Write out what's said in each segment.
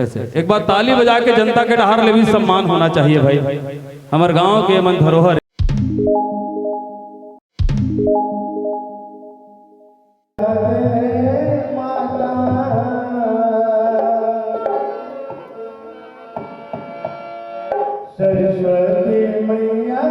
ऐसे एक बार ताली बजा के जनता के डहार ले भी सम्मान होना चाहिए भाई। हमारे गांव के मन धरोहर सरस्वती मैया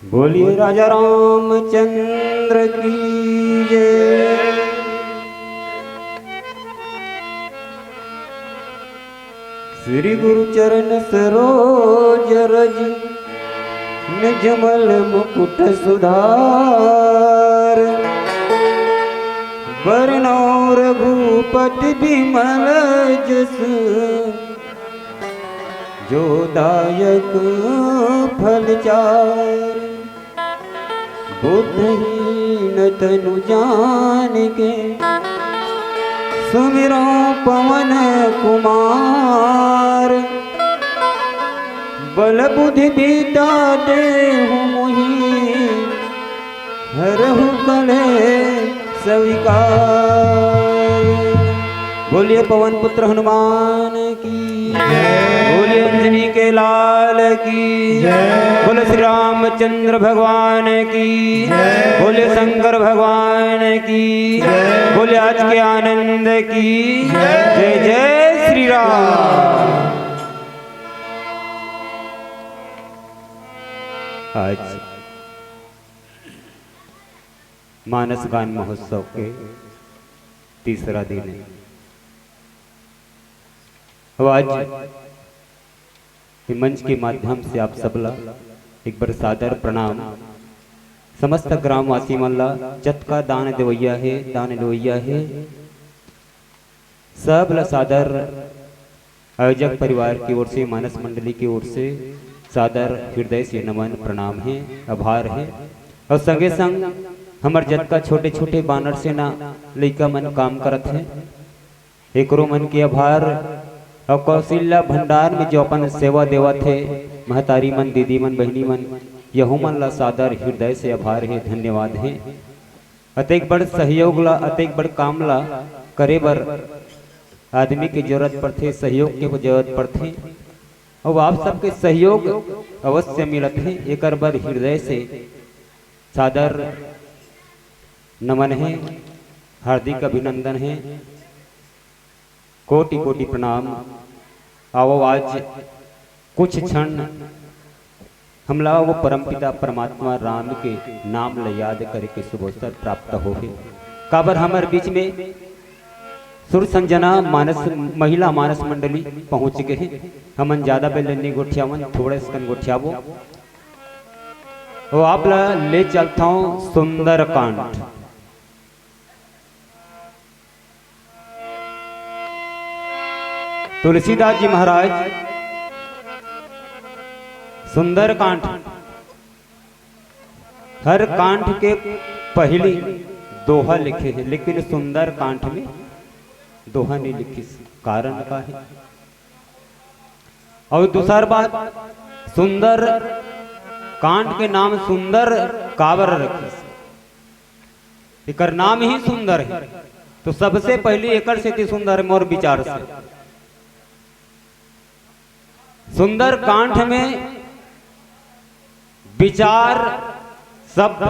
बोलिए राजा रामचंद्र की जय। श्री गुरु चरण सरोज रज निजमल मुकुट सुधार वरनौ रघुपति बिमल जस जो दायक फल चार बुद्धहीन तनु जान के सुमिरो पवन कुमार बल बुद्धि विद्या देहु मोहि हरहु कले स्वीकार। बोलिए पवन पुत्र हनुमान की, बोलिए अंजनी के लाल की, बोले श्री रामचंद्र भगवान की, बोले शंकर भगवान की, बोले आज के आनंद की जय जय श्री राम। आज मानस गान महोत्सव के तीसरा दिन है। आज मंच के माध्यम से आप सबला एक बार सादर प्रणाम। समस्त ग्रामवासी मल्ला जतका दान देवैया है सबला सादर आयोजक परिवार की ओर से, मानस मंडली की ओर से सादर हृदय से नमन प्रणाम है, आभार है। और संगे संग हमार जतका छोटे छोटे बानर से ना लइका मन काम करत है, एकरो मन के आभार। और कौशल्या भंडार में जो अपन सेवा देवा थे महतारी मन, दीदी मन, बहनी मन, यहू मन ला सादर हृदय से आभार है, धन्यवाद है। अतेक बड़ सहयोग ला, अतेक बड़ काम ला करे बर आदमी की जरूरत पड़थे, सहयोग के जरूरत पड़थे। और आप सबके सहयोग अवश्य मिलत है, एक बार हृदय से सादर नमन है, हार्दिक अभिनंदन है, कोटि कोटि प्रणाम। आओ आज कुछ क्षण हमला वो परमपिता परमात्मा राम के नाम ल याद करके शुभ अवसर प्राप्त हो गए। काबर हमारे बीच में सुर संजना मानस महिला मानस मंडली पहुंच गए हैं। हमन ज्यादा बेलनी गोठियावन, थोड़े स्कन गोठियावो। वो आप ले चलता हूँ सुंदर कांड। तुलसीदास जी महाराज सुंदर कांड, हर कांड के पहली दोहा लिखे हैं, लेकिन सुंदर कांड में दोहा नहीं लिखी, कारण का है। और दूसरा बात, सुंदर कांड के नाम सुंदर काबर रखी, एकर नाम ही सुंदर है। तो सबसे पहले एकड़ से थी सुंदर मोर विचार से। सुंदर कांड में विचार शब्द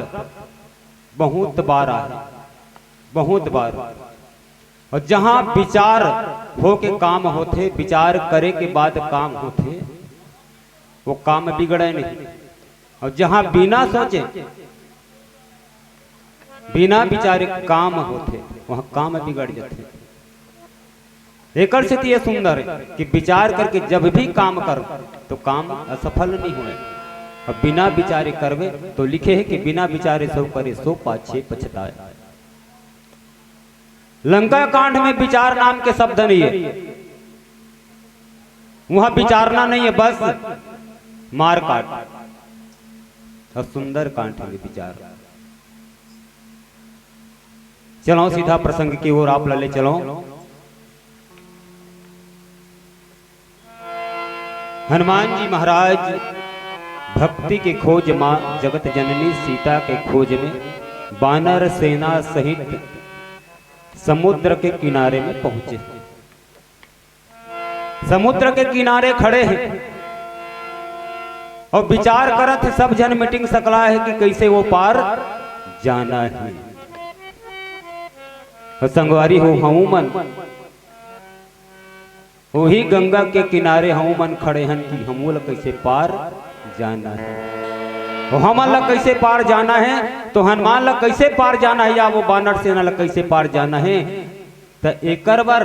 बहुत बार आए, बहुत बार। और जहां विचार हो के काम होते, विचार करे के बाद काम होते, वो काम बिगड़े नहीं। और जहां बिना सोचे बिना विचारे काम होते, वहां काम बिगड़ जाते। एकड़ से ये सुंदर है कि विचार करके जब भी काम करो तो काम असफल नहीं होने। और बिना विचारे करवे तो लिखे है कि बिना विचारे सो करे सो पाछे पछताए। लंका कांड में विचार नाम के शब्द नहीं है, वहां विचारना नहीं है, बस मार काट। और सुंदर कांड में विचार। चलो सीधा प्रसंग की ओर आप ले चलो। हनुमान जी महाराज भक्ति के खोज मां जगत जननी सीता के खोज में बानर सेना सहित समुद्र के किनारे में पहुंचे। समुद्र के किनारे खड़े हैं और विचार करत सब जन मीटिंग सकला है कि कैसे वो पार जाना है। और संगवारी हो हूं मन, वही गंगा के किनारे हम मन खड़े हैं कि हम कैसे पार जाना है। हमन ला कैसे पार जाना है, तो हनुमान ला कैसे पार जाना है, या वो बानर सेना ला कैसे पार जाना है। तो एक बार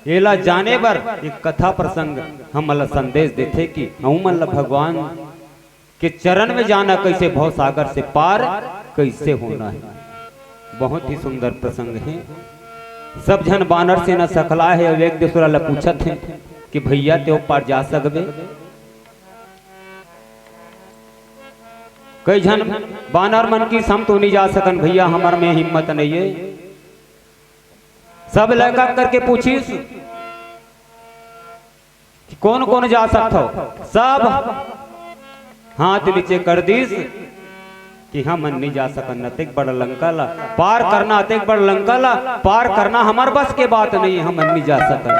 एला जाने बर एक कथा प्रसंग हम ला संदेश देते कि हमन ला भगवान के चरण में जाना कैसे, भव सागर से पार कैसे होना है। बहुत ही सुंदर प्रसंग है। सब जन बानर से न सकला है और एक दूसरा ला पूछत है कि भैया त्यो पार जा सकबे। कई जन बानर मन की सम तो नहीं जा सकन भैया, हमार में हिम्मत नहीं है। सब लड़का करके पूछीस कि कौन कौन जा सकता हो, सब हाथ नीचे कर दीस कि हम नहीं जा सकन, अतेक बड़ लंका ला पार करना, अतेक बड़ लंका ला पार करना हमार बस के बात नहीं है, हम नहीं जा सकन।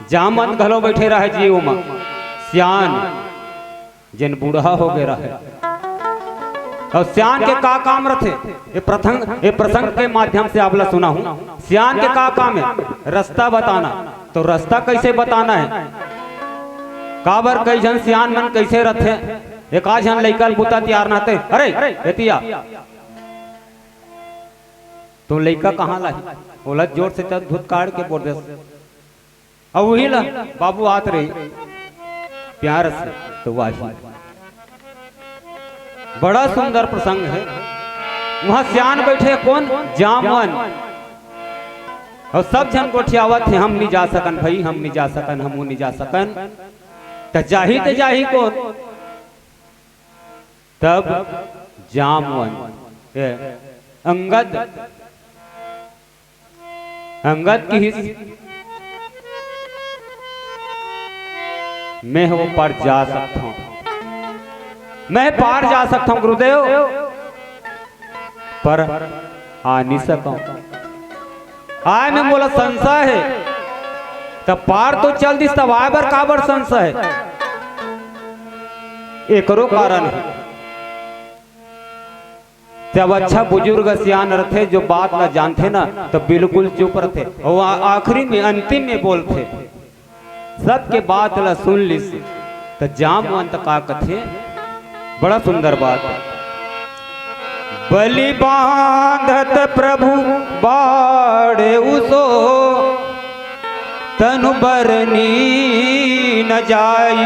जामन घलो बैठे रहे जीव में सियान जिन बूढ़ा हो गया है, और सियान के का काम रथे ये प्रसंग के माध्यम से आपला सुना हूं। सियान के का काम है, रास्ता बताना। तो रास्ता कैसे बताना है, काबर कई जन सियान मन कैसे रथे, एक आज जन लइका बुता तैयार नाते, अरे एतिया तो लइका कहाँ लाई, बोला जोर से चल धुत काट के बोल दे, और वही ला बाबू आत रही प्यार से। तो वही बड़ा सुंदर प्रसंग है। वहां सियान बैठे कौन, जामवन, और सब जन गोठियावत थे, हम नहीं जा सकन भाई, हम नहीं जा सकन, हम नहीं जा सकन। तो जाही कौन, तब जामवन अंगद की मैं वो पर जा सकता हूं, मैं पार जा सकता हूं गुरुदेव, पर आ नहीं सकूं। आय में बोला संशय है, तब पार तो चल दिस, तब आय बर काबर संशय है, एकरो कारण है। जब अच्छा बुजुर्ग सियान रथे जो बात ना जानते ना, तो बिल्कुल चुप रथे, और आखिरी में अंतिम में बोलते, सबके बात ला सुन लिस। तो जामवंत का कथे बड़ा सुंदर बात है। बलि बांधत प्रभु बाड़े उसो, तनु बरनी न जाई,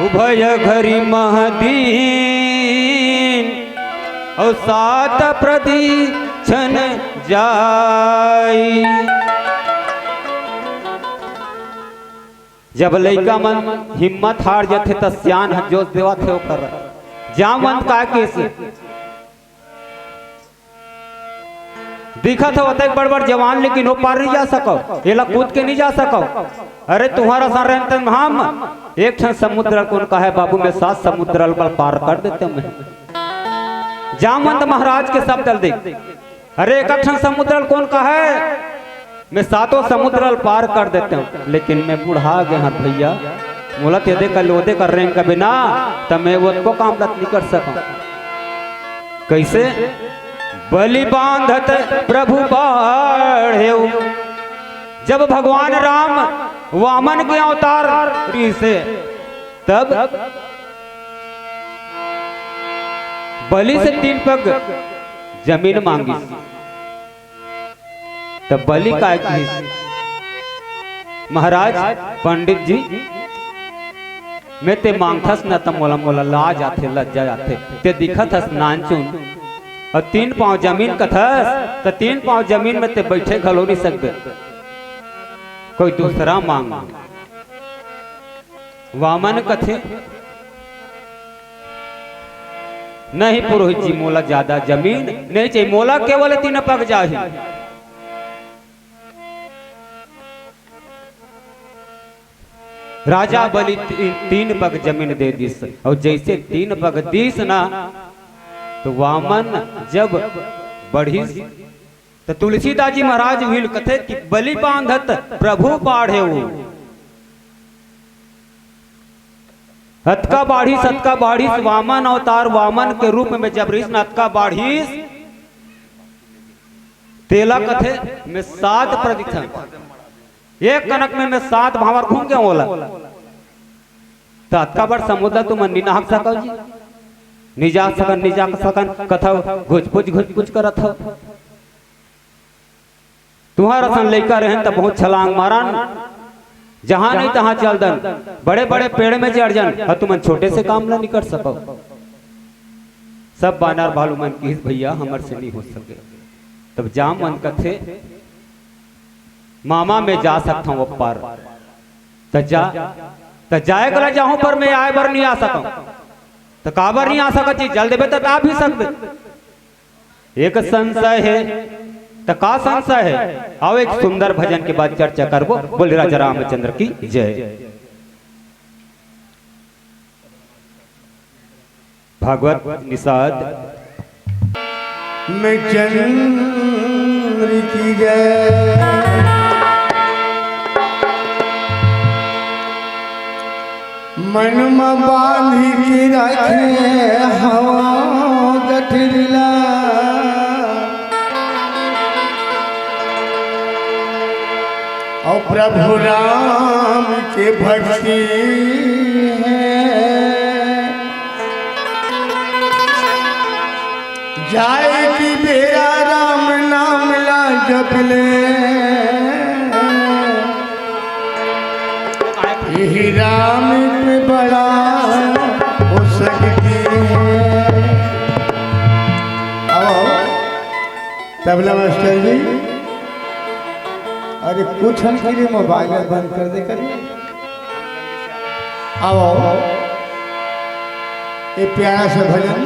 उभय घरी महदीन, और सात प्रदीक्षण जाई। जब लइका मन हिम्मत हार जाते तो सियान जोश देवा थे ओकर जामवंत का कैसे दिखा था, होता बड़ बड़ जवान, लेकिन वो पार नहीं जा सको, ये ला कूद के नहीं जा सको। अरे तुम्हारा सा रहते हम एक क्षण समुद्र कौन कहा है बाबू, मैं 7 समुद्र पार कर देते मैं। जामवंत महाराज के शब्द देख, अरे एक क्षण समुद्र कौन कहा है, मैं 7 समुद्र पार कर देते हूँ, लेकिन मैं बुढ़ा गया हाँ भैया, मुलत यदि कर लोदे कर रहे कभी ना, तब मैं वो को काम नहीं कर सकूं। कैसे, बलि बांधत प्रभु बाढ़े, जब भगवान राम वामन के अवतार से, तब बलि से 3 पग जमीन मांगी। तब बलि का महाराज पंडित जी मैं ते मांगथस न तम मोला मोला लाज आथे लज्जा आथे, ते दिखत नानचुन, और 3 पांव जमीन कथस, तो 3 पांव जमीन में ते बैठे घलो नहीं सकते, कोई दूसरा मांग। वामन कथे नहीं पुरोहित जी, मोला ज्यादा जमीन नहीं चाहिए, मोला केवल 3 पग जाहि। राजा बलि 3 पग जमीन दे दिस, और जैसे 3 पग दिस ना, तो वामन जब बढ़ी, तो तुलसीदास जी महाराज विल कथे कि बलि बांधत प्रभु बाढ़े, हतका बाढ़ी सतका बाढ़ी, वामन अवतार वामन के रूप में जब रीस हतका बाढ़ी, तेला कथे में 7 प्रदीक्षण, एक कनक में मैं 7 भावर घूम गया बोला। तो हतका बड़ समुद्र तुम नहीं नहाक सको जी, नहीं जा सकन कथा घुच करत हो। तुम्हारा सन लइका रहे तो बहुत छलांग मारन, जहां नहीं तहां चल दन, बड़े बड़े पेड़ में चढ़ जन, और तुम छोटे से काम नहीं कर सको। सब बानर भालू मन की भैया हमर से नहीं हो सके। तब जाम मन कथे मामा मैं जा सकता हूँ पार, तो जा तो जाए गला जाऊं पर मैं आए बार नहीं आ सकूं तो काबर नहीं आ सकत जी जल देवे तो आ भी सकते एक संशय है तो का संशय है आओ एक सुंदर भजन के बाद चर्चा करबो बोले राजा रामचंद्र की जय। भागवत निषाद मैं चंद्र की जय। मन में बांधी की रखे हवा गठरिला और प्रभु राम के भक्ति है जाए कि बेरा राम नाम ला जपले यही राम पे बड़ा हो सकती है। आओ तबला मास्टर जी अरे कुछ हम के लिए मोबाइल बंद कर दे करिए। आओ ये प्यारा सा भजन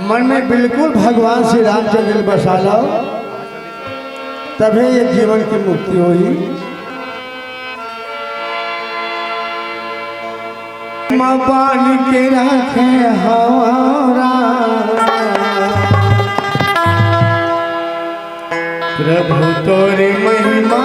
मन में बिल्कुल भगवान श्री रामचंद्र बसा लो तभी ये जीवन की मुक्ति हुई। बाल के रखे हमारा प्रभु तोरे महिमा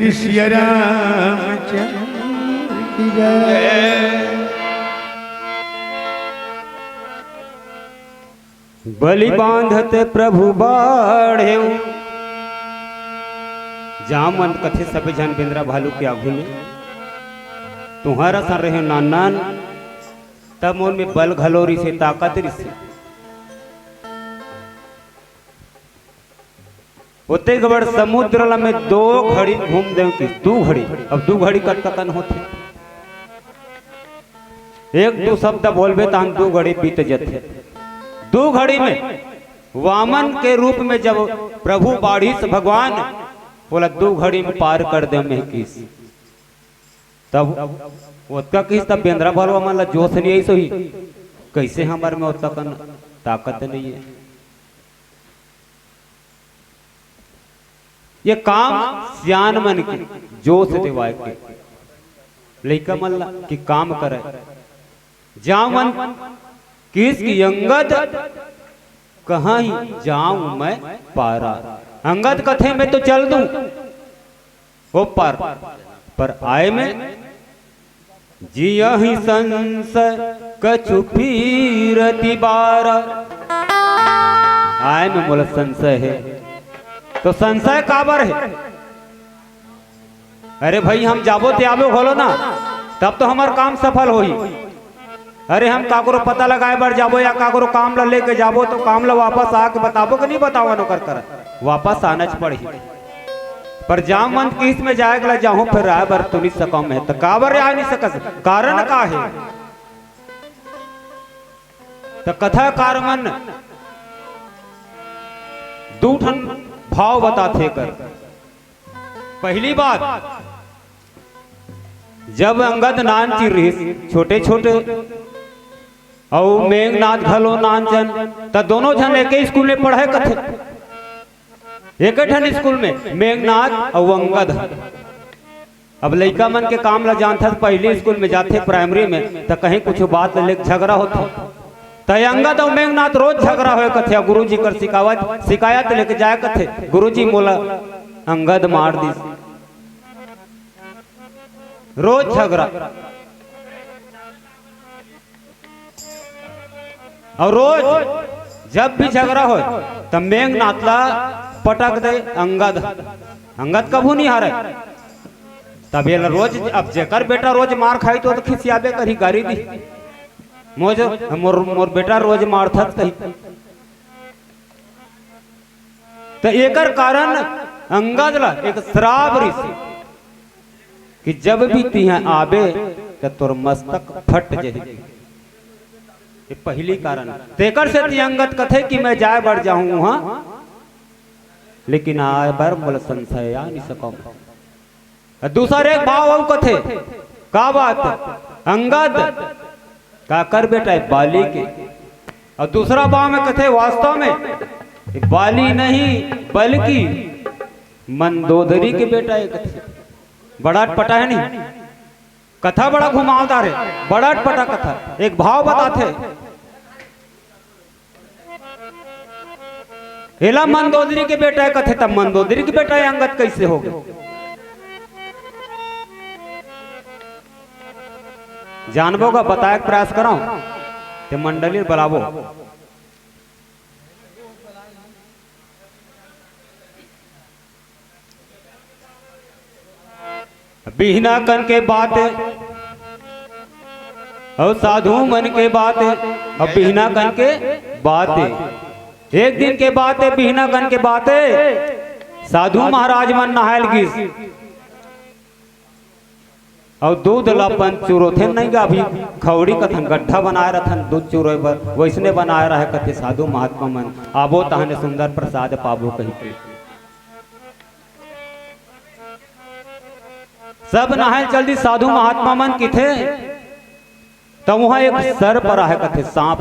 श्री सिया रामचंद्र की जय। बलि बांधते प्रभु बाढ़े जामन कथे सब जन बिंद्रा भालू के आगू में तुम्हारा सा रहे नानान तब मोन में बल घलोरी से ताकत से होते गबड़ समुद्र में 2 घड़ी घूम दे कि 2 घड़ी अब 2 घड़ी कटकन होते 1-2 शब्द बोलबे तो 2 घड़ी बीत जाते 2 घड़ी में वामन के रूप में जब प्रभु बाढ़ी से भगवान बोला 2 घड़ी में पार कर दे मैं किस तब उसका किस तब बेंद्रा भलवा मन जोश नहीं आई सही कैसे हमारे में उतना ताकत नहीं है। ये काम सियान मन के जोश देवाए के लइका मन की काम करे जामन किस की अंगद कहाँ ही जाऊं मैं पारा अंगद कथे में तो चल दूं वो पर आए में जिया ही संशय कछु फिरति बारा आए में बोला संशय है तो संशय काबर है। अरे भाई हम जाबो ते आबो खोलो ना तब तो हमार काम सफल होई। अरे हम काकरो पता लगाए बार जाबो या काकरो काम ला लेके जाबो तो काम ला वापस आके बताबो कि नहीं बतावा नो कर वापस आना पड़ी पर जाम मन किस में जाएगा जाऊं फिर राय बर तो नहीं सकम है तो काबर आ नहीं सकस कारण का है तो कथा कारमन 2 ठन भाव बताते कर। पहली बात जब अंगद नान चिर रही छोटे छोटे और मेघनाथ घलो नानचन तो दोनों जन एक ही स्कूल में पढ़े कथे एक ठन स्कूल में मेघनाथ और अंगद। अब लड़का मन के काम ला जानता पहले स्कूल में जाते प्राइमरी में तो कहीं कुछ बात लेके झगड़ा होता तो अंगद और मेघनाथ रोज झगड़ा हुए कथे गुरुजी कर शिकायत लेके जाए कथे गुरुजी मोला अंगद मार दी रोज झगड़ा और रोज जब भी झगड़ा हो तब मेघनाथ ला पटक दे अंगद कभू नहीं हारे तब ये रोज अब जेकर बेटा रोज मार खाई तो खिसियाबे करी गारी दी मोर बेटा रोज मारथत कही तो एकर कारण अंगद ला एक श्राप ऋषि कि जब भी तिहा आबे तो तोर मस्तक फट जाए ये पहली कारण तेकर से अंगद कथे कि मैं जाए बढ़ जाऊं वहां लेकिन आए बार मोल संशय आ नहीं सकम। दूसरा एक भाव कथे का बात अंगद का कर बेटा है बाली के और दूसरा भाव में कथे वास्तव में बाली नहीं बल्कि मंदोदरी के बेटा है कथे बड़ा पटा है नहीं कथा बड़ा घुमावदार है बड़ा पटा कथा एक भाव बताते हेला मंदोदरी के बेटा है कथे तब मंदोदरी के बेटा है अंगद कैसे हो गए जानबो का बताए प्रयास करो ते मंडली बुलावो बिहना कन के बात और साधु मन के बात और बिहना कन के बात एक दिन के बात है बिहना कन के बात साधु महाराज मन नहायल गिस और दूध लपन चूरो थे नहीं गा अभी खौड़ी कथन गड्ढा बनाए रहन दूध चूरो पर वैसने बनाए रहे कथे साधु महात्मा मन आबो तहने सुंदर प्रसाद पाबो कही के सब नहाय जल्दी साधु महात्मा मन की थे तो वहां एक सर पर है कथे सांप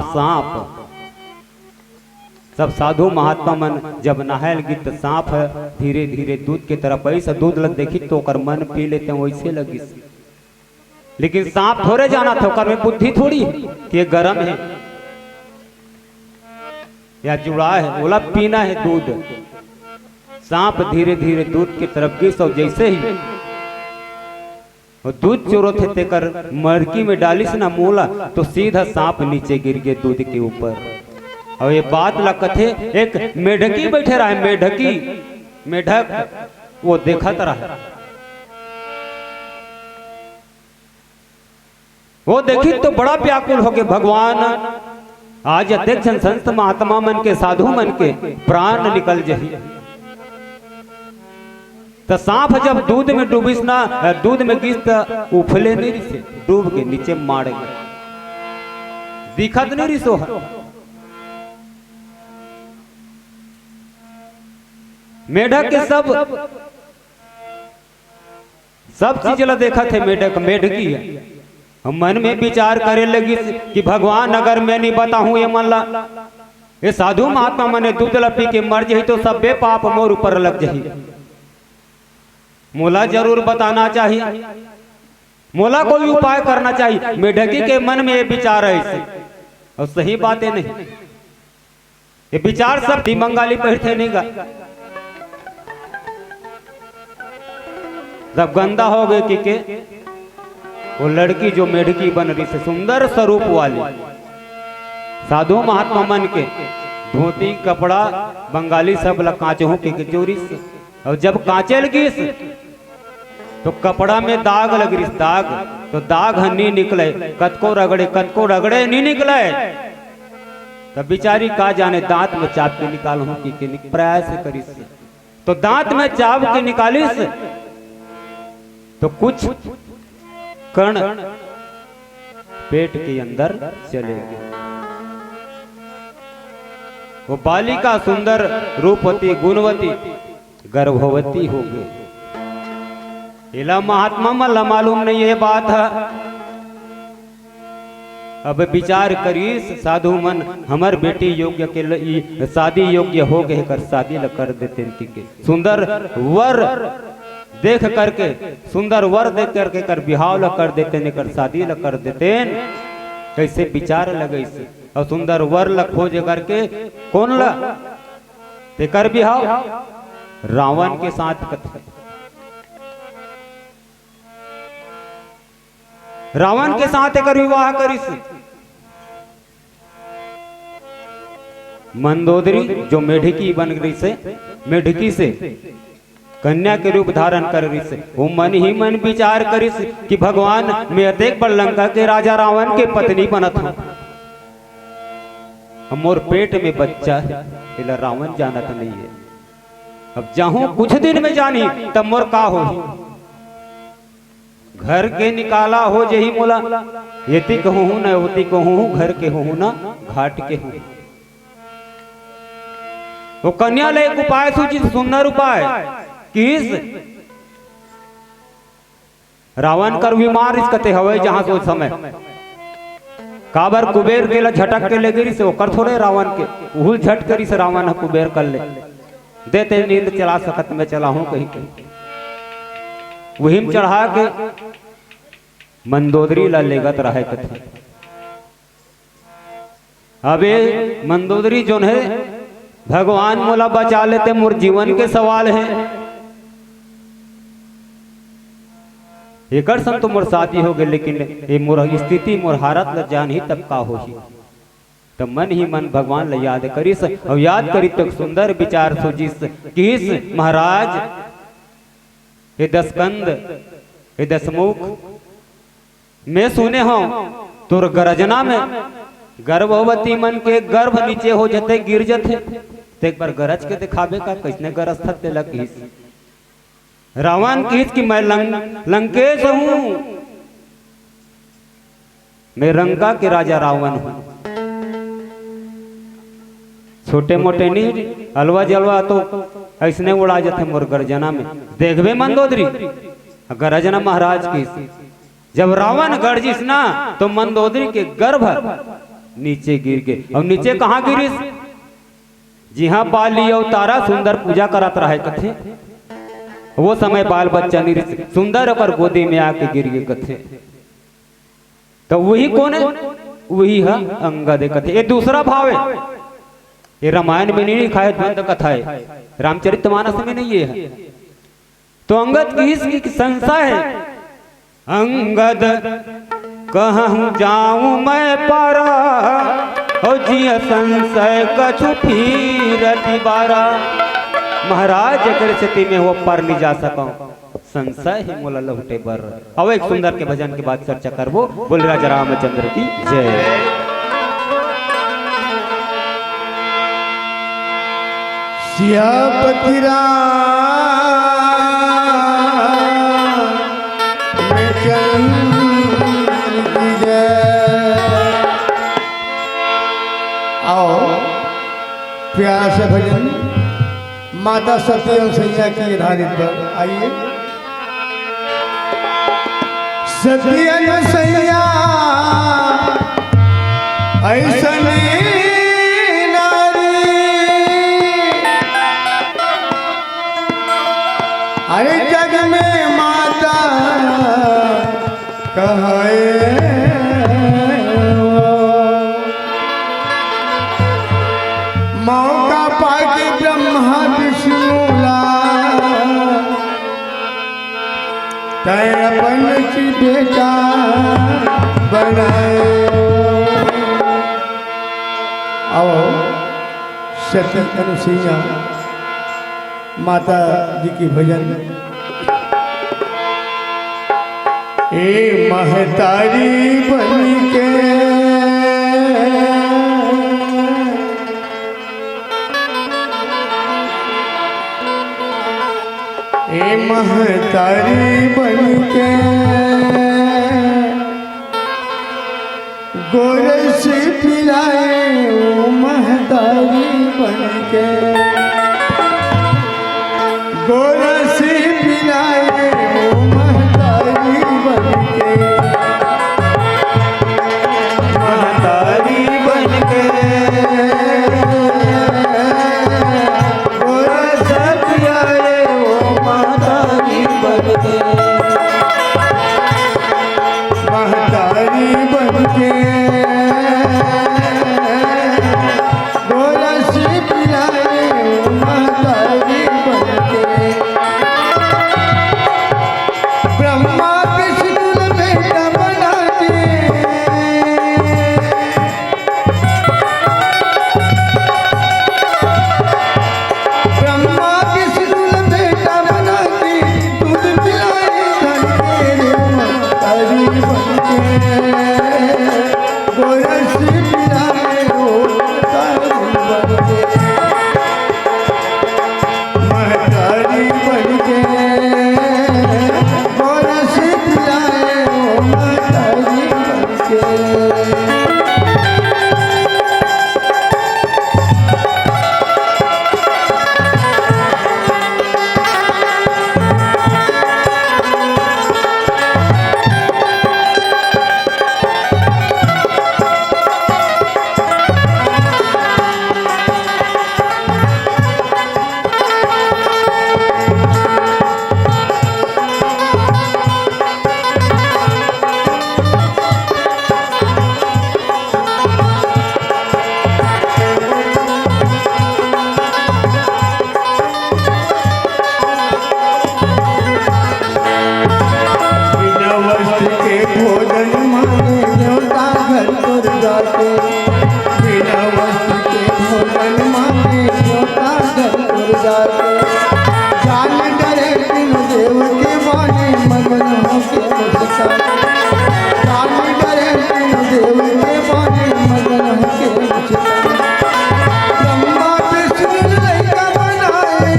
सब साधु महात्मा मन जब नहायल गीत सांप है धीरे धीरे दूध के तरफ ऐसा दूध लग देखी तो कर मन पी लेते हैं वैसे लगी लेकिन सांप थोड़े जाना था कर में बुद्धि थोड़ी कि ये गर्म है या जुड़ा है बोला पीना है दूध सांप धीरे धीरे दूध की तरफ गिस और जैसे ही दूध चोरो थे तेकर मरकी में डालिस ना मोला तो सीधा सांप नीचे गिर गए दूध के ऊपर। और ये बात ला कथे एक मेढकी बैठे रहा है, मेढक वो देखत रहा, वो देखी तो बड़ा व्याकुल हो गए, भगवान आज अध्यक्ष संत महात्मा मन के साधु मन के प्राण निकल जाही। तो सांप जब दूध में डूबिस ना, दूध में गिस तो उफले नहीं रिसे, डूब के नीचे मार गए, दिखत नहीं रिसो। मेढक के सब चीज ला देखा थे, मेढकी है। हम मन में विचार करे लगी कि भगवान अगर मैं नहीं बताऊं ये मन ला, ये साधु महात्मा मने दूध ला पी के मर जाही तो सबे पाप मोर ऊपर लग जाही। मोला जरूर बताना चाहिए, मोला कोई उपाय करना चाहिए। मेढकी के मन में ये विचार है ऐसे, और सही बातें नहीं, ये विचार सब बंगाली पढ़ते नहीं गा। जब गंदा हो गए कि वो लड़की जो मेढकी बन रही से सुंदर स्वरूप वाली, साधु महात्मा मन के धोती कपड़ा बंगाली सब ला कांचे हो के चोरी से, और जब कांचे लगी तो कपड़ा में दाग लग रही, दाग तो दाग नहीं निकले, कतको रगड़े नहीं निकले। तब बिचारी का जाने दांत में चाप के निकालू कि प्रयास करी, तो दांत में चाप के निकालिस तो कुछ कण पेट के अंदर चले गए। वो बालिका सुंदर रूपवती गुणवती गर्भवती हो गई। इला महात्मा मल्ला मालूम नहीं ये बात है। अब विचार करीस साधु मन, हमार बेटी योग्य के शादी योग्य हो गए, कर शादी ल कर देते के सुंदर वर देख करके, सुंदर वर देख करके कर बिहाव ल कर देते ने, कर शादी ल कर देते। कैसे विचार लगे से, और सुंदर वर ल खोज करके कौन ला ते कर बिहाव रावण के साथ कथे, रावण के साथ एक विवाह करिस। मंदोदरी जो मेढकी बन गई से, मेढकी से कन्या के रूप धारण कर रही से, वो मन ही मन विचार करिस कि भगवान मैं अतेक बड़ लंका के राजा रावण के पत्नी बनत हूं, मोर पेट में बच्चा है, इला रावण जानत नहीं है। अब जाहूं कुछ दिन में जानी तब मोर का हो, घर के निकाला हो जही मोला, येती कहूं न होती कहूं, घर के हूं ना घाट के हूं। वो कन्या ले एक उपाय सूचित, सुंदर उपाय किस रावण कर बीमार इस कते हवे जहां सोच समय काबर कुबेर के ला झटक के ले गिरी से, ओकर थोड़े रावण के उहुल झट करी से रावण कुबेर कर ले देते नींद चला सकत में चला हूं कहीं कहीं, वही में चढ़ा के मंदोदरी ला लेगत रहे कथे। अबे मंदोदरी जो है भगवान मोला बचा लेते, मोर जीवन के सवाल है, एक संग तो मोर शादी हो गए, लेकिन ये मोर स्थिति मोर हारत ल जान ही तब का हो ही। तो मन ही मन भगवान ल याद करिस, और याद करी तो सुंदर विचार सोचिस किस महाराज ये दसकंद ये दसमुख मैं सुने हो तोर गरजना में गर्भवती मन के गर्भ नीचे हो जते गिर जते, तो एक बार गरज के दिखावे का कैसने गरज थते लग। रावण किस कि मैं लंकेश हूं, मैं रंगा के राजा रावण हूं, छोटे मोटे नहीं अलवा जलवा तो ऐसने उड़ा जाते मोर गर्जना में। देखबे मंदोदरी गरजना महाराज की, जब रावण गरजिस ना तो मंदोदरी के गर्भ नीचे गिर गए। और नीचे कहां गिरिस, जी हाँ बाली और तारा सुंदर पूजा करत रहे कथे, वो समय बाल बच्चा नहीं सुंदर और गोदी में आके गिर गए कथे। तो वही कौन है, वही है अंगद कथे। ये दूसरा भाव है, ये रामायण में नहीं लिखा है, द्वंद्व कथा है, रामचरितमानस में नहीं है। तो अंगद की इसकी संशय है, अंगद कहूँ जाऊं मैं पारा, हो जिया संशय कछु फिर बारा। महाराज अगर स्थिति में वो पर नहीं जा सका, संशय है मोला लहुटे बर। अब एक सुंदर के भजन के बाद चर्चा करबो। बोल राजा रामचंद्र की जय। सियापति आओ प्यार से भजन माता सती और सैया की आधारित पर आइए। सती अनुसैया ऐसा अरे जग में माता कहे मौका पाके ब्रह्मा विष्णुला तय अपन की बेटा बनाए। आओ सती अनुसैया माता जी की भजन। ए महतारी बन के ए महतारी बन के गोरस पिलाए, ओ महतारी बन के गोरस पिलाए, ओ महतारी बन के महतारी बन के गोरस पिलाए, ओ महतारी बन के महतारी बन के गोरस पिलाए, ओ महतारी बन के ब्रह्मा विष्णु बेटा बना के ब्रह्मा विष्णु बेटा बना के दूध पिलाए धन के रे महतारी बन के गोरस पिलाए, ओ महतारी बन के गोरस पिलाए, ओ महतारी बन के बिना वस्त्र के भोजन मांगे न्योता घर पर जाके, बिना वस्त्र के भोजन मांगे न्योता घर पर जाके जान डरे तीन देव के माने मगन होके मुस्कान, जान डरे तीन देव के माने मगन होके मुस्कान। ब्रह्मा विष्णु लइका बनाए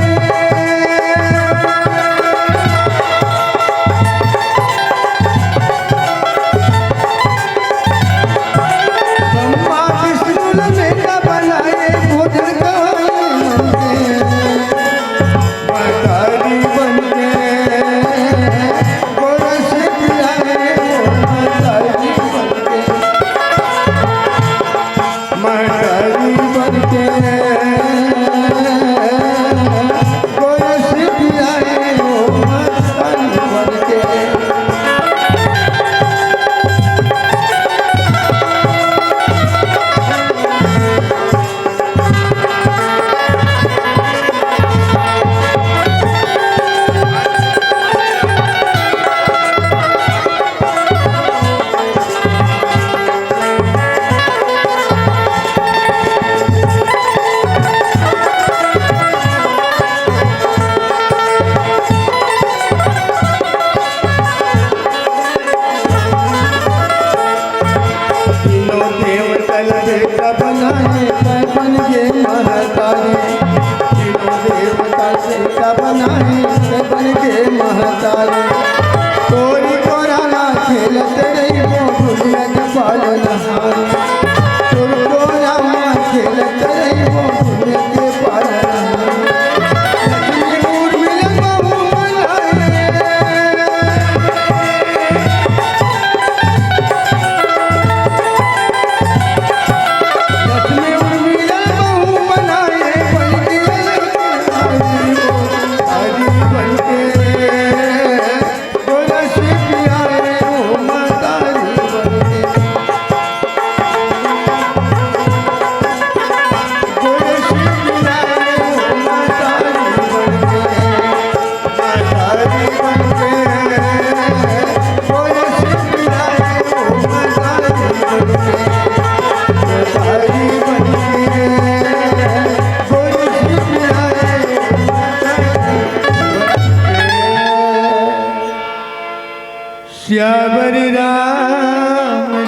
हरि रामचंद्र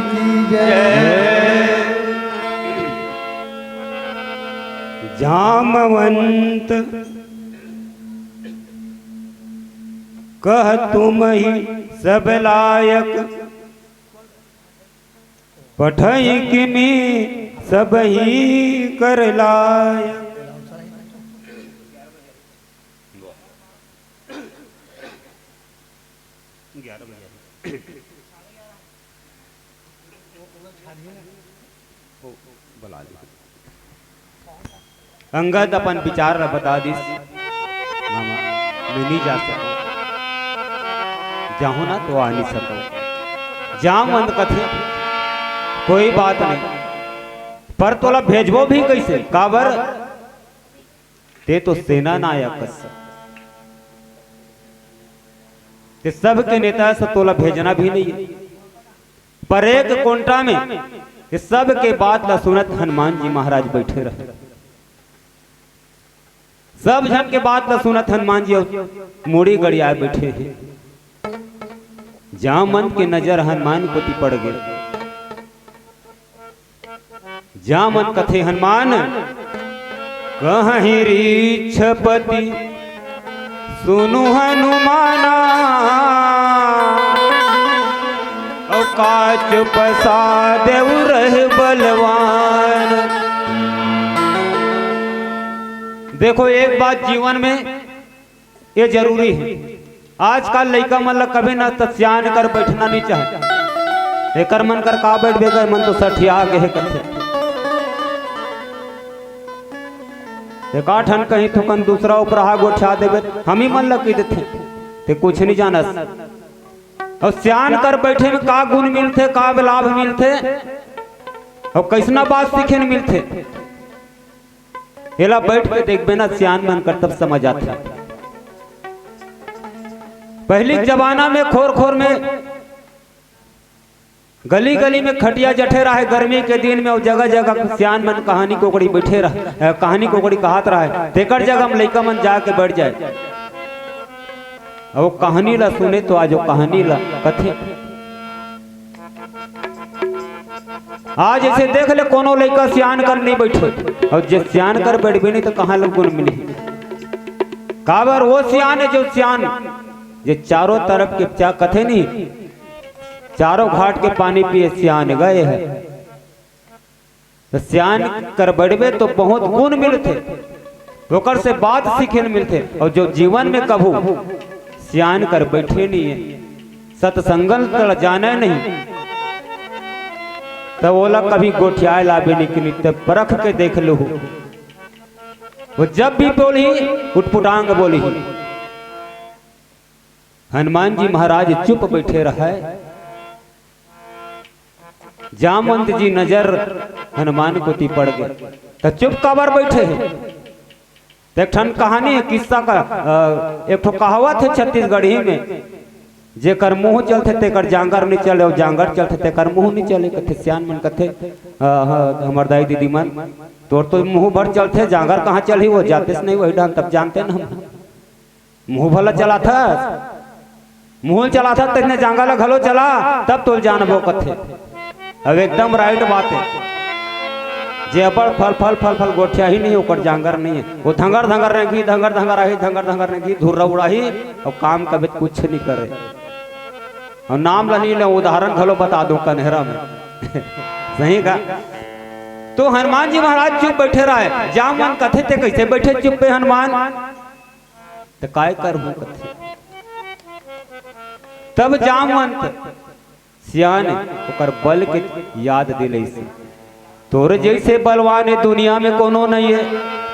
की जय। जामवंत कह तुम ही सब लायक, पठई किमी सब ही कर लायक। अंगद अपन विचार ला बता दिस मामा, मैं नहीं जा सकूं, जाहू ना तो आ नहीं सकूं। जाम अंत कथे कोई बात नहीं, पर तोला भेजबो भी कैसे? काबर ते तो सेना नायक ते सब के नेता से तोला भेजना भी नहीं है। पर एक कोंटा में ये सब के बात ला सुनत हनुमान जी महाराज बैठे रहे। सब जन के बात ला सुनत हनुमान जी मूड़ी गड़ियाए बैठे हैं। जामवंत की नजर हनुमान को पड़ गई। जामवंत कथे हनुमान कहीं रीछपति सुनु हनुमाना, काच पसा देव रह बलवान। देखो एक बात जीवन में ये जरूरी है, आजकल लड़का मतलब कभी ना तस्यान कर बैठना नहीं चाहे। एकर मन कर का बैठ बेगा, मन तो सठिया के है कथे। एकाठन कहीं थुकन दूसरा उपराहा गोठा देवे, हम ही मन लग देते ते कुछ नहीं जानस। और सियान कर बैठे में का गुण मिलते, का लाभ मिलते और कैसना बात सीखे न मिलते। एला बैठ के देखबे ना सियान मन कर तब समझ आते। पहले जमाना में खोर खोर में गली गली में खटिया जठे रहा है गर्मी के दिन में, और जगह जगह सियान मन कहानी कोकड़ी बैठे रहा, कहानी कोकड़ी कहत रहा है। तेकर जगह में लड़का मन जाके बैठ जाए और कहानी ला सुने तो आज कहानी ला कथे। आज ऐसे देख ले कोनो लड़का सियान कर नहीं बैठे, और जो सियान कर बैठबे नहीं तो कहाँ लोग गुण मिले। काबर वो सियान है जो सियान ये चारों तरफ के क्या कथे नहीं, चारों घाट के पानी पिए सियान गए है। तो सियान कर बैठबे तो बहुत गुण मिलते, ओकर से बात सीखे मिलते। और जो जीवन में कभू सियान कर बैठे नहीं है, सत्संगल तर जाने नहीं, तब बोला कभी गोठिया लाभे नहीं, तब परख के देख लो। वो जब भी बोली उठपुटांग बोली। हनुमान जी महाराज चुप बैठे रहे। जामवंत जी नजर हनुमान को ती पड़ गए तो चुप काबर बैठे हैं। एक ठन कहानी है, किस्सा का एक ठो कहावत है छत्तीसगढ़ी में, जेकर मुंह चलते तेकर जांगर नहीं चले, और जांगर चलते तेकर मुंह नहीं चले। कथे सियान मन कथे हमार दाई दीदी मन, तोर तो मुंह भर चलते जांगर कहाँ चली, वो जाते से नहीं वही डाल तब जानते न हम। मुंह भला चला था, मुंह चला था तेने जांगर ला घलो चला तब तो जानबो कथे। अब एकदम राइट बात है। जेबर फल फल फल फल गोठिया ही नहीं, ओकर जांगर नहीं है। वो धंगर धंगर नहीं, धंगर धंगर आही, धंगर धंगर नहीं, धुर्रा उड़ाही और काम कभी कुछ नहीं करे। और नाम लनी ले उदाहरण घलो बता दो कन्हरा में सही का। तो हनुमान जी महाराज चुप बैठे रहे। जामवंत कथे ते कैसे बैठे चुप पे हनुमान, तो काय कर हूं कथे। तब जामवंत सियान ओकर बल के याद दिले से, तोर जैसे बलवान है दुनिया में कोनो नहीं है,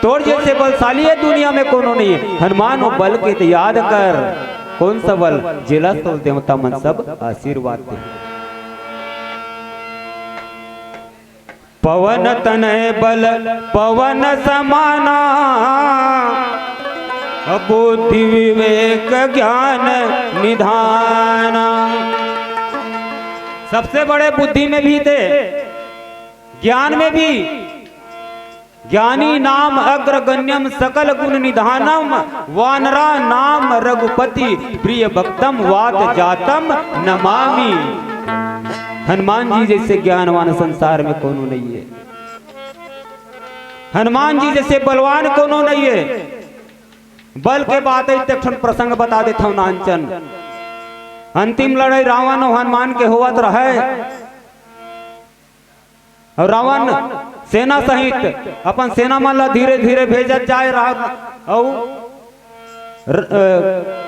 तोर जैसे बलशाली है दुनिया में कोनो नहीं है। हनुमान वो बल के याद कर, कौन सा बल? जिला तो देवता मन सब आशीर्वाद दे। पवन तनय बल पवन समाना, बुद्धि विवेक ज्ञान निधाना। सबसे बड़े बुद्धि में भी थे, ज्ञान में भी, ज्ञानी नाम अग्रगण्यम सकल गुण निधानम वानरा नाम रघुपति प्रिय भक्तम वात जातम नमामि। हनुमान जी जैसे ज्ञानवान संसार में कोनो नहीं है। हनुमान जी जैसे बलवान कोनो नहीं है। बल के बात है प्रसंग बता देता हूं नानचन। अंतिम लड़ाई रावण और हनुमान के होवत रहे और रावण सेना सहित अपन सेना मन ला धीरे धीरे भेजत जाए और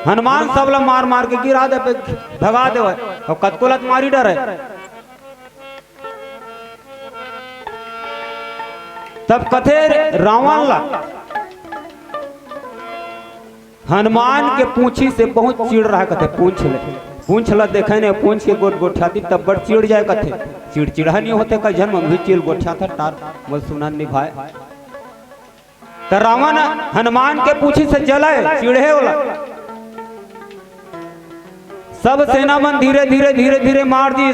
हनुमान सब ला मार मार के गिरा दे भगा दे और कतकुलत मारी डरे। तब कथे रावण ला हनुमान के पूंछी से बहुत चिड़ रहा। कथे पूंछ ला देखे ने पूंछ के गोट गोठाती तब बड़ चिड़ जाए। कथे चिड़चिड़ा नहीं होते कई जन भी चिड़ गोठा था टार मोल सुनन निभाए। तो रावण हनुमान के पूंछी से जलाए चिड़े होला। सब सेना मन धीरे धीरे धीरे धीरे मार दी।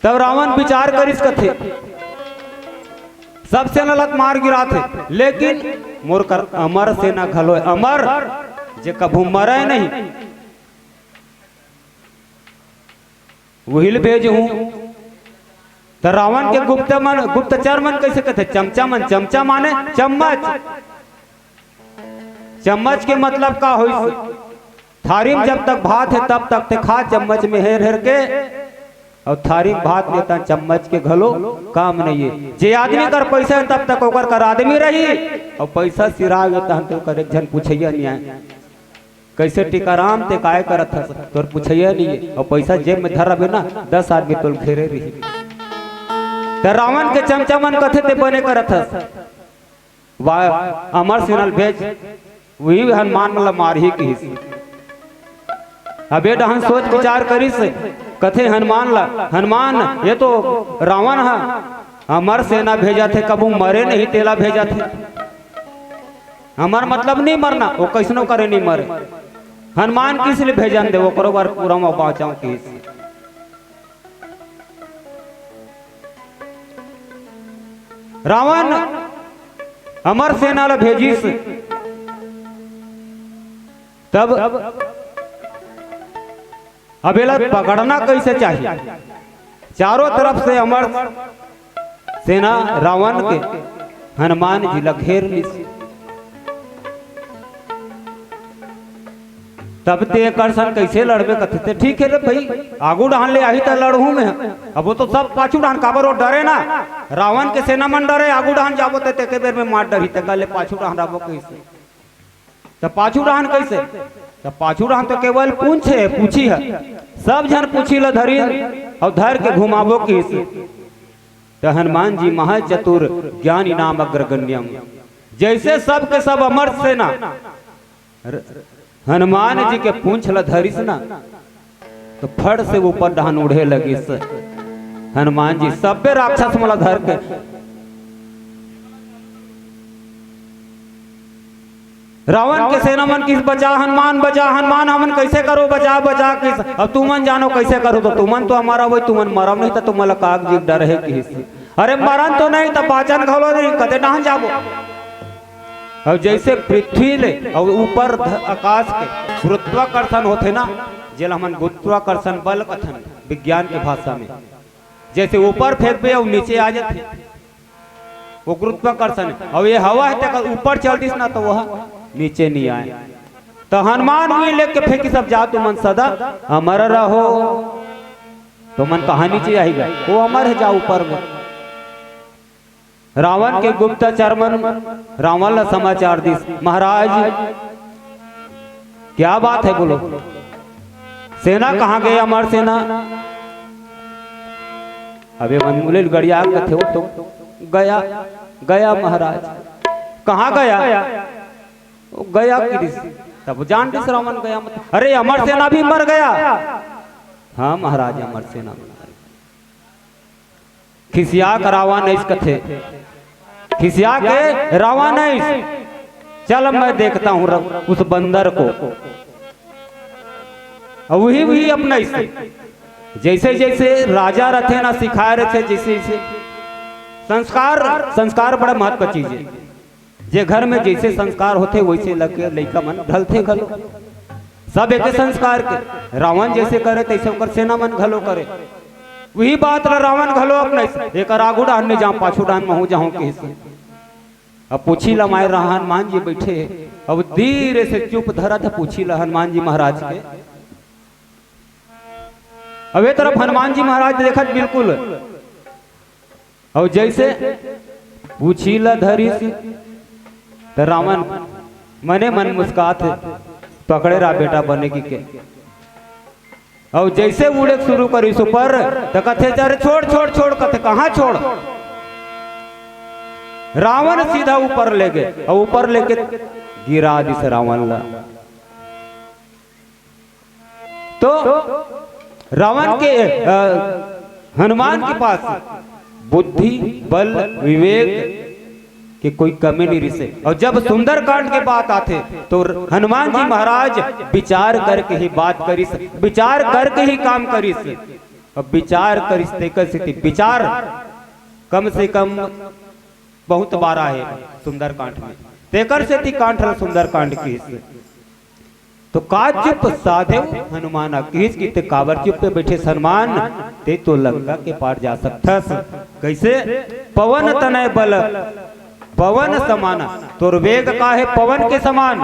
तब रावण विचार करिस कथे सब सेना लत मार गिरा थे लेकिन मोर कर अमर सेना घलो अमर जे कभू मरे नहीं वही भेज हूं। तो रावण के गुप्तचर मन कैसे कहते चमचा माने चम्मच। चम्मच के मतलब का हो थारी में जब तक भात है तब तक ते खा चम्मच में हेर हेर के और थारी में भात लेता चम्मच के घलो काम नहीं है। जे आदमी कर पैसा है तब तक ओकर कर आदमी रही और पैसा सिरा गया तो कर एक जन पूछैया नहीं आए कैसे टीकाराम ते काय करत हस तोर पूछैया नहीं है और पैसा जेब में धर रहे ना 10 आदमी तोल घेरे रही। तो रावण के चमचा मन कथे ते बने करत हस वाह अमर सेनल भेज वही हनुमान मतलब मार ही की। अबे डहन सोच विचार करिस कथे हनुमान ये तो रावण है अमर सेना भेजा थे कबू मरे नहीं तेला भेजा थे। हमार मतलब नहीं मरना वो कैसनो करे नहीं मरे। हनुमान किस लिए भेजन दे वो करो बार पूरा में बाँचाऊं किस। रावण अमर सेना ला भेजिस तब अबेला पकड़ना कैसे चाहिए। चारों तरफ से अमर सेना रावण के हनुमान जी ला घेर ली। तब ते करसन कैसे लड़बे कथे ठीक है रे भाई आगू डान ले आई तो लड़हू में। अब वो तो सब पाछू डान काबर वो डरे ना रावण के सेना मन डरे आगू डान जाबो ते के बेर में मार डरी ते गले पाछू डान राबो कैसे। तो पाछू डान कैसे तो पाछू डान तो केवल पूछी है सब जन पूछी ला धरी और धर के घुमाबो कैसे। तो हनुमान जी महाचतुर ज्ञानी नाम अग्रगण्यम जैसे सब के सब अमर सेना हनुमान जी के पूंछ ला धरिस ना तो फड़ से ऊपर डहान उड़े लगी। हनुमान जी सब पे राक्षस मला धर के रावण के सेना मन किस बचा हनुमान हमन कैसे करो बचा किस। अब तुमन जानो कैसे करो तो तुमन तो हमारा वही तुमन मरम नहीं तो तुम्हारा काग जीव डर है किस। अरे मरन तो नहीं तो पाचन घलो नहीं कदे डहान जाबो। और जैसे पृथ्वी ले और ऊपर आकाश के गुरुत्वाकर्षण होते ना जेल हमन गुरुत्वाकर्षण बल कथन विज्ञान के भाषा में जैसे ऊपर फेंकबे और नीचे आ जाते वो गुरुत्वाकर्षण। और ये हवा है तो ऊपर चलती ना तो वह नीचे नहीं आए। तो हनुमान भी लेके फेंकी सब जा तुमन सदा अमर रहो तो मन कहा नीचे आएगा वो अमर है जा ऊपर में। रावण के गुप्तचर मन रावण ला समाचार दी महाराज क्या बात है बोलो सेना कहाँ गए अमर सेना। अबे मनमुले गड़िया थे वो तो गया महाराज कहाँ गया तब जान दिस रावण गया मतलब अरे अमर सेना भी मर गया। हाँ महाराज अमर सेना खिसिया का रावण इस कथे खिसिया के रावण चल मैं देखता हूं उस बंदर को। वही अपना जैसे जैसे राजा रथे ना सिखाए रहे थे जैसे जैसे संस्कार बड़ा महत्व चीज है। जे घर में जैसे संस्कार होते वैसे लड़का मन ढलते घलो। सब एक संस्कार के रावण जैसे करे तैसे ओकर सेना मन घलो करे। वही बात ला रावण घलो अपने एक आगू डान में जाऊं पाछू डान में हो जाऊं के हिस्से। अब पूछी ला माय हनुमान जी बैठे अब धीरे से चुप धरा था पूछी ला हनुमान जी महाराज के। अब एक तरफ हनुमान जी महाराज देखा बिल्कुल और जैसे पूछी ला धरी से तो रावण मने मन मुस्कात पकड़े रहा बेटा बने की के। और जैसे उड़े शुरू करी ऊपर तो कथे अरे छोड़ छोड़ छोड़ कथे कहाँ छोड़। रावण सीधा ऊपर ले गए और ऊपर लेके गिरा दिस रावण ला। तो रावण के हनुमान के पास बुद्धि बल विवेक कि कोई कमी नहीं रिसे। और जब सुंदरकांड के बात आते तो हनुमान जी महाराज विचार करके ही बात करिस, विचार करके ही काम करिस। अब विचार करिस तेकर स्थिति विचार कम से कम बहुत बारा है सुंदरकांड में। तेकर से थी कांठ सुंदरकांड की तो का चुप साधे हनुमान किस की ते कावर चुप पे बैठे हनुमान ते तो लंका के पार जा सकथस। कैसे पवन तनय बल पवन समान तोर वेग का है पवन के समान।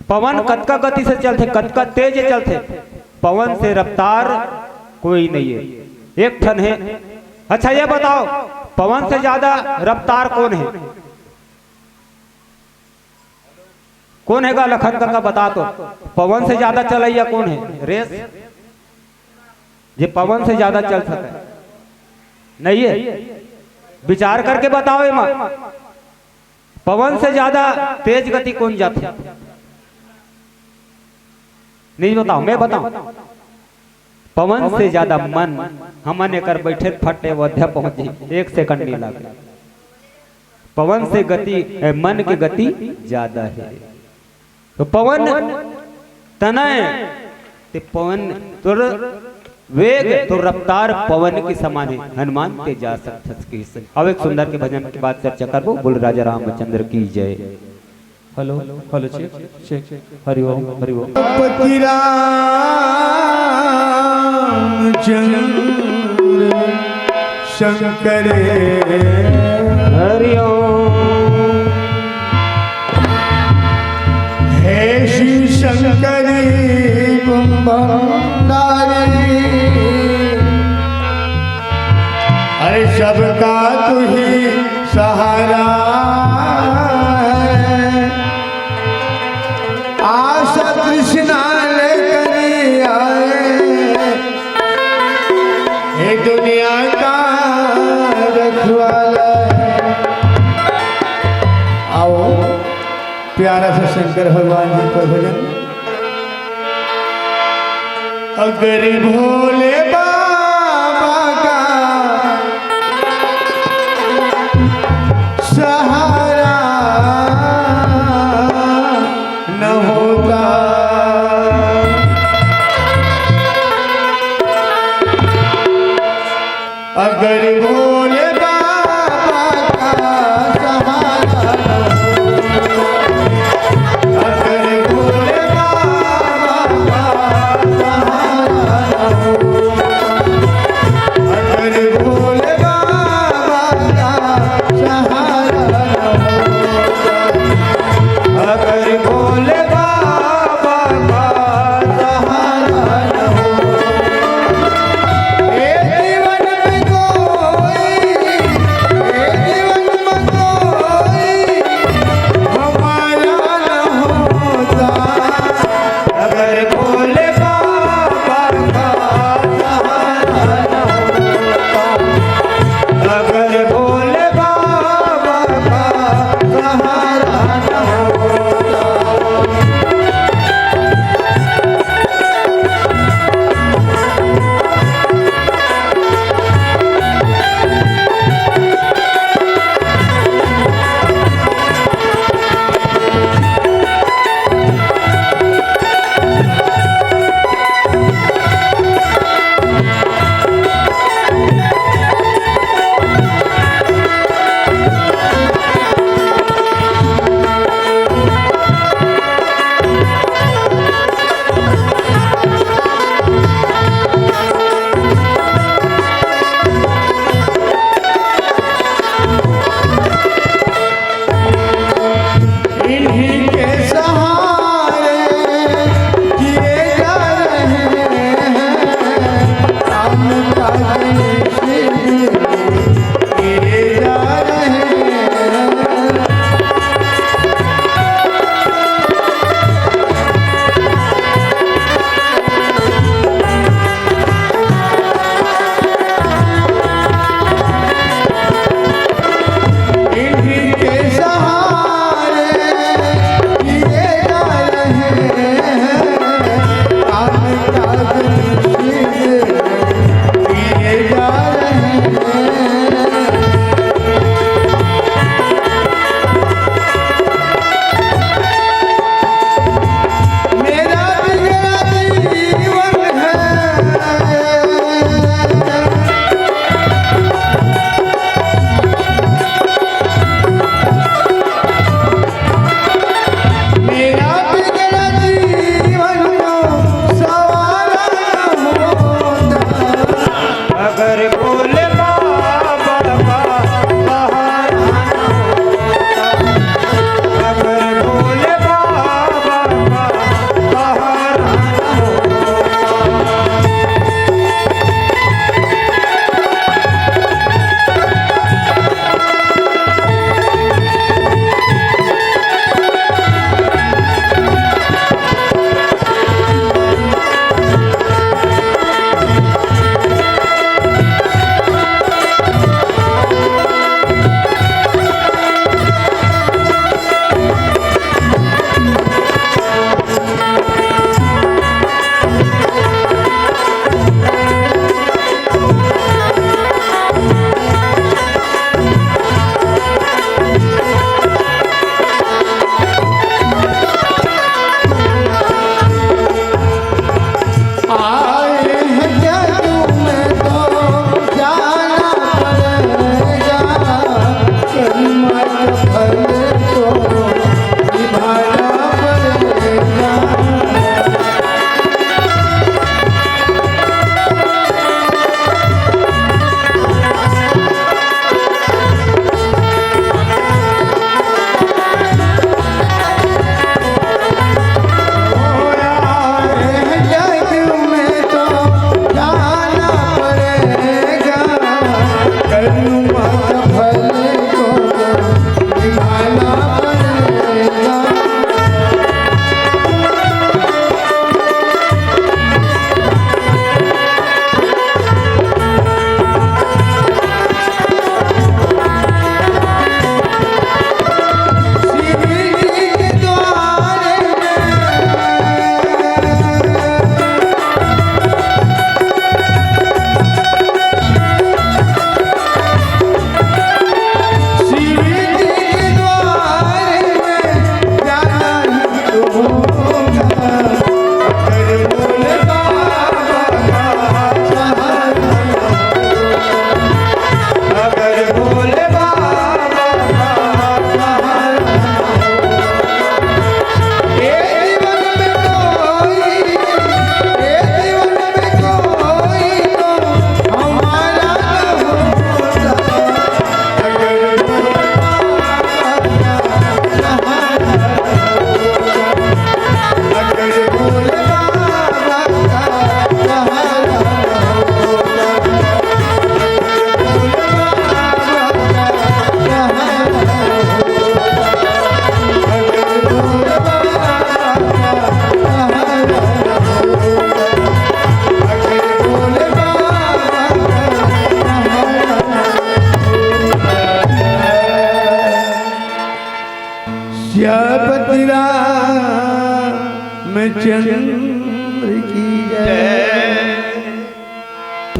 पवन कतका गति से चलते कतका तेज चलते पवन से रफ्तार कोई नहीं है एक ठन है। अच्छा ये बताओ पवन से ज्यादा रफ्तार कौन है? कौन हैगा लखन का बता तो पवन से ज्यादा चलैया कौन है? रेस ये पवन से ज्यादा चल सके नहीं है। विचार करके बताओ ये मां पवन से ज्यादा तेज गति कौन जाती? नहीं बताओ मैं बताऊं। पवन से ज्यादा मन हमने कर बैठे फटे वध्या पहुंचे 1 सेकंड नहीं लगा। पवन से गति मन की गति ज्यादा है। तो पवन तनय ते पवन तुर वेग तो रफ्तार पवन के समान है हनुमान ते जा सकते। अब एक सुंदर के भजन के बाद चर्चा करबो। बोल राजा रामचंद्र की जय। Hello hello check Hari Om Hari ओम। पति रामचंद्र शंकर हरि ओम। हे श्री शंकरी भंडारी अरे सबका तू ही सहारा आशा कृष्णा लेकर आए ये दुनिया का रखवाला। आओ प्यारा सा शंकर भगवान जी का भजन। अगर भोले बाबा का सहारा न होता अगर भोले बाबा का सहारा अगर भोले बाबा का सहारा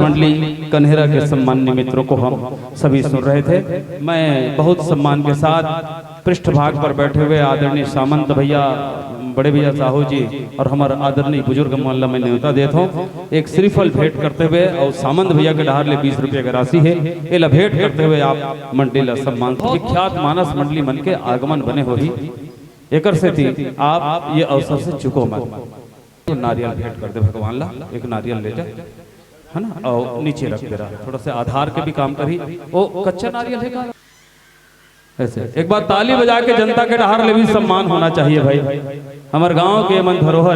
मंडली कन्हेरा के सम्मान्य मित्रों को हम सभी सुन रहे थे। मैं बहुत सम्मान के साथ पृष्ठभाग पर बैठे हुए आदरणीय सामंत भैया, बड़े भैया साहू जी और हमारे आदरणीय बुजुर्ग मोहल्ला में न्योता देता हूँ एक श्रीफल भेंट करते हुए। और सामंत भैया के डहार ले 20 रुपये की राशि है, ये ला भेंट करते हुए आप मंडली ला सम्मान। विख्यात मानस मंडली मन के आगमन बने हो ही एकर से थी, आप ये अवसर से चुको मत। नारियल भेंट कर दे भगवान ला, एक नारियल ले जा, है ना, और नीचे रख दे रहा, थोड़ा सा आधार के भी काम करी। वो कच्चा नारियल है का ऐसे एक बार ताली बजा के जनता के डहार ले भी सम्मान होना चाहिए भाई। हमारे गांव के मन धरोहर